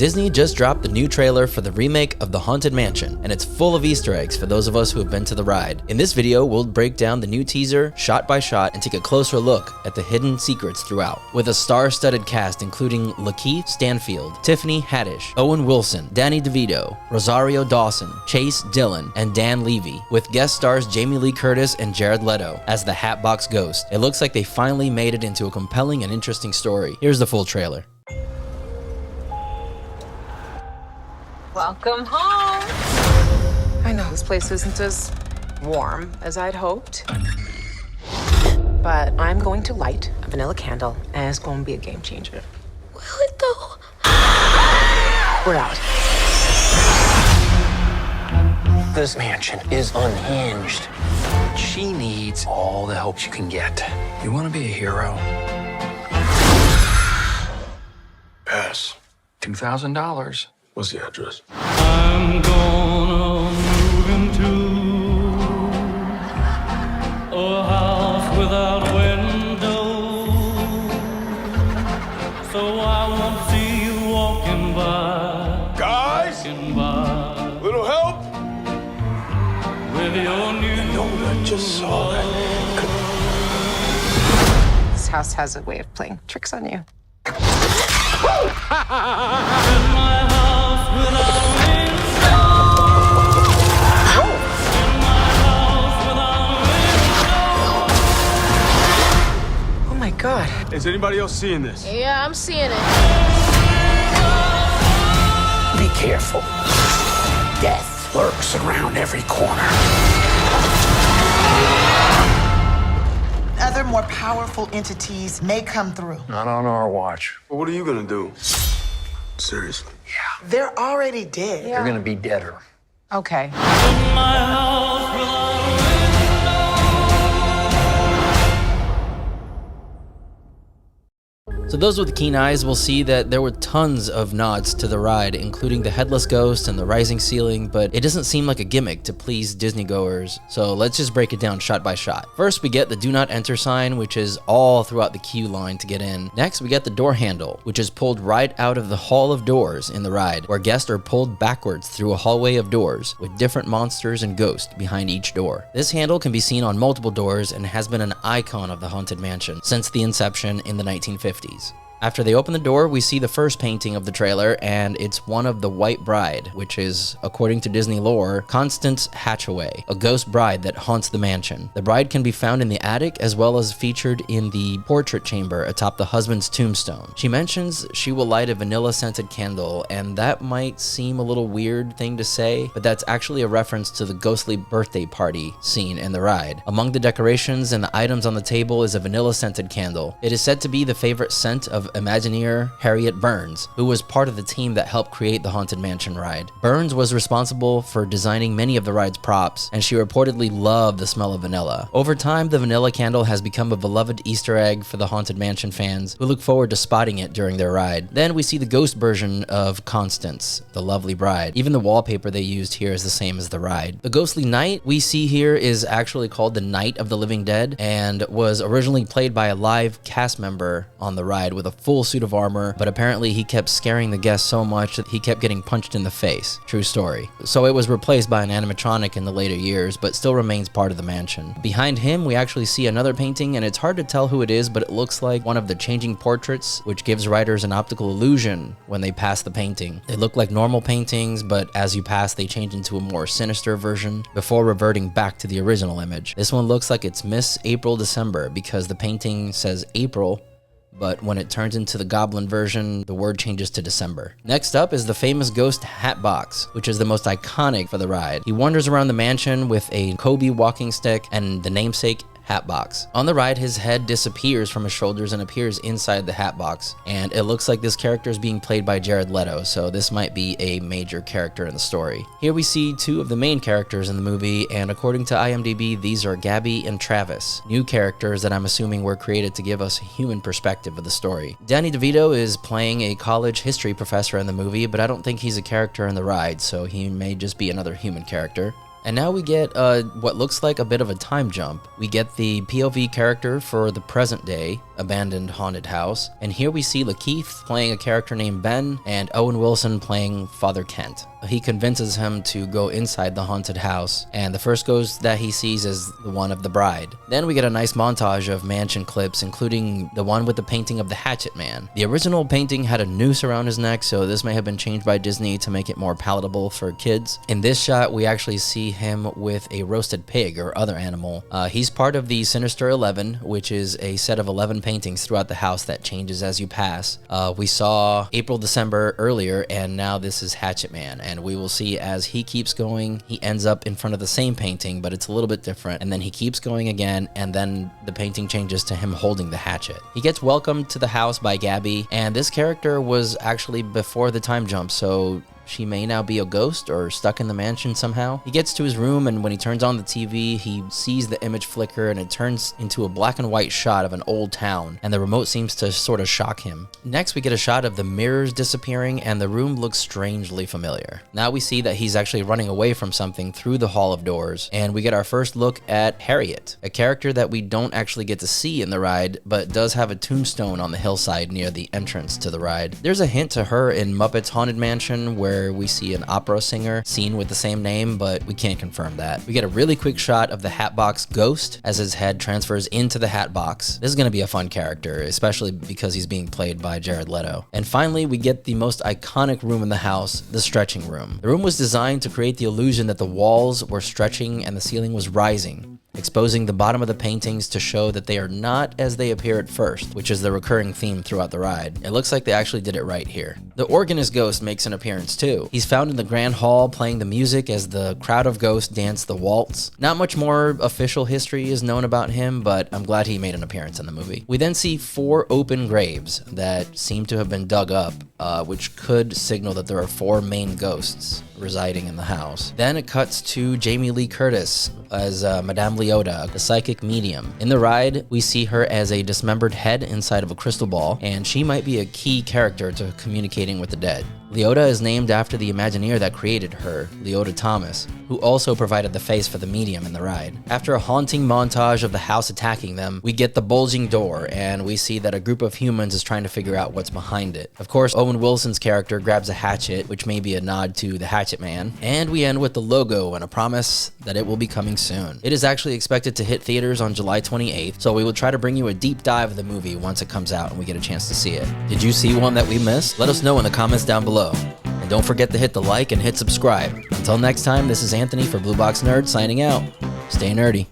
Disney just dropped the new trailer for the remake of The Haunted Mansion, and it's full of Easter eggs for those of us who have been to the ride. In this video, we'll break down the new teaser shot by shot and take a closer look at the hidden secrets throughout. With a star-studded cast including Lakeith Stanfield, Tiffany Haddish, Owen Wilson, Danny DeVito, Rosario Dawson, Chase Dillon, and Dan Levy, with guest stars Jamie Lee Curtis and Jared Leto as the Hatbox Ghost. It looks like they finally made it into a compelling and interesting story. Here's the full trailer. Welcome home. I know this place isn't as warm as I'd hoped, but I'm going to light a vanilla candle, and it's going to be a game changer. Will it though? We're out. This mansion is unhinged. She needs all the help she can get. You want to be a hero? Pass. $2,000. What's the address? I'm gonna move into a house without windows, so I won't see you walking by. Guys? Walking by Little help? with your new No, I just saw that. This house has a way of playing tricks on you. in my house without windows. In my house without windows. Oh my God. Is anybody else seeing this? Yeah, I'm seeing it. Be careful. Death lurks around every corner. Other more powerful entities may come through. Not on our watch. Well, what are you gonna do? Seriously? They're already dead. You're gonna be deader. Okay. In my house without So those with keen eyes will see that there were tons of nods to the ride, including the headless ghost and the rising ceiling, but it doesn't seem like a gimmick to please Disney goers. So let's just break it down shot by shot. First, we get the do not enter sign, which is all throughout the queue line to get in. Next, we get the door handle, which is pulled right out of the hall of doors in the ride, where guests are pulled backwards through a hallway of doors with different monsters and ghosts behind each door. This handle can be seen on multiple doors and has been an icon of the Haunted Mansion since the inception in the 1950s. After they open the door, we see the first painting of the trailer, and it's one of the White Bride, which is, according to Disney lore, Constance Hatchaway, a ghost bride that haunts the mansion. The bride can be found in the attic as well as featured in the portrait chamber atop the husband's tombstone. She mentions she will light a vanilla-scented candle, and that might seem a little weird thing to say, but that's actually a reference to the ghostly birthday party scene in the ride. Among the decorations and the items on the table is a vanilla-scented candle. It is said to be the favorite scent of Imagineer Harriet Burns, who was part of the team that helped create the Haunted Mansion ride. Burns was responsible for designing many of the ride's props, and she reportedly loved the smell of vanilla. Over time, the vanilla candle has become a beloved Easter egg for the Haunted Mansion fans who look forward to spotting it during their ride. Then we see the ghost version of Constance, the lovely bride. Even the wallpaper they used here is the same as the ride. The ghostly knight we see here is actually called the Knight of the Living Dead and was originally played by a live cast member on the ride with a full suit of armor, but apparently he kept scaring the guests so much that he kept getting punched in the face. True story. So it was replaced by an animatronic in the later years, but still remains part of the mansion. Behind him, we actually see another painting, and it's hard to tell who it is, but it looks like one of the changing portraits, which gives riders an optical illusion when they pass the painting. They look like normal paintings, but as you pass, they change into a more sinister version before reverting back to the original image. This one looks like it's Miss April December because the painting says April, but when it turns into the goblin version, the word changes to December. Next up is the famous ghost Hatbox, which is the most iconic for the ride. He wanders around the mansion with a Kobe walking stick and the namesake Hatbox. On the ride, his head disappears from his shoulders and appears inside the Hatbox, and it looks like this character is being played by Jared Leto, so this might be a major character in the story. Here we see two of the main characters in the movie, and according to IMDb, these are Gabby and Travis, new characters that I'm assuming were created to give us a human perspective of the story. Danny DeVito is playing a college history professor in the movie, but I don't think he's a character in the ride, so he may just be another human character. And now we get what looks like a bit of a time jump. We get the POV character for the present day, abandoned haunted house. And here we see Lakeith playing a character named Ben and Owen Wilson playing Father Kent. He convinces him to go inside the haunted house, and the first ghost that he sees is the one of the bride. Then we get a nice montage of mansion clips, including the one with the painting of the Hatchet Man. The original painting had a noose around his neck, so this may have been changed by Disney to make it more palatable for kids. In this shot, we actually see him with a roasted pig or other animal. He's part of the Sinister 11, which is a set of 11 paintings throughout the house that changes as you pass. We saw April December earlier, and now this is Hatchet Man. And we will see as he keeps going, he ends up in front of the same painting, but it's a little bit different. And then he keeps going again, and then the painting changes to him holding the hatchet. He gets welcomed to the house by Gabby, and this character was actually before the time jump, so she may now be a ghost or stuck in the mansion somehow. He gets to his room, and when he turns on the TV, he sees the image flicker and it turns into a black and white shot of an old town, and the remote seems to sort of shock him. Next, we get a shot of the mirrors disappearing, and the room looks strangely familiar. Now we see that he's actually running away from something through the Hall of Doors, and we get our first look at Harriet, a character that we don't actually get to see in the ride, but does have a tombstone on the hillside near the entrance to the ride. There's a hint to her in Muppets Haunted Mansion, where we see an opera singer seen with the same name, but we can't confirm that. We get a really quick shot of the Hatbox Ghost as his head transfers into the Hatbox. This is going to be a fun character, especially because he's being played by Jared Leto. And finally, we get the most iconic room in the house, the stretching room. The room was designed to create the illusion that the walls were stretching and the ceiling was rising, exposing the bottom of the paintings to show that they are not as they appear at first, which is the recurring theme throughout the ride. It looks like they actually did it right here. The organist ghost makes an appearance too. He's found in the grand hall playing the music as the crowd of ghosts dance the waltz. Not much more official history is known about him, but I'm glad he made an appearance in the movie. We then see 4 open graves that seem to have been dug up, which could signal that there are 4 main ghosts residing in the house. Then it cuts to Jamie Lee Curtis as Madame Leota, the psychic medium. In the ride, we see her as a dismembered head inside of a crystal ball, and she might be a key character to communicating with the dead. Leota is named after the Imagineer that created her, Leota Thomas, who also provided the face for the medium in the ride. After a haunting montage of the house attacking them, we get the bulging door, and we see that a group of humans is trying to figure out what's behind it. Of course, Owen Wilson's character grabs a hatchet, which may be a nod to the Hatchet Man, and we end with the logo and a promise that it will be coming soon. It is actually expected to hit theaters on July 28th, so we will try to bring you a deep dive of the movie once it comes out and we get a chance to see it. Did you see one that we missed? Let us know in the comments down below. And don't forget to hit the like and hit subscribe. Until next time, this is Anthony for Blue Box Nerd signing out. Stay nerdy.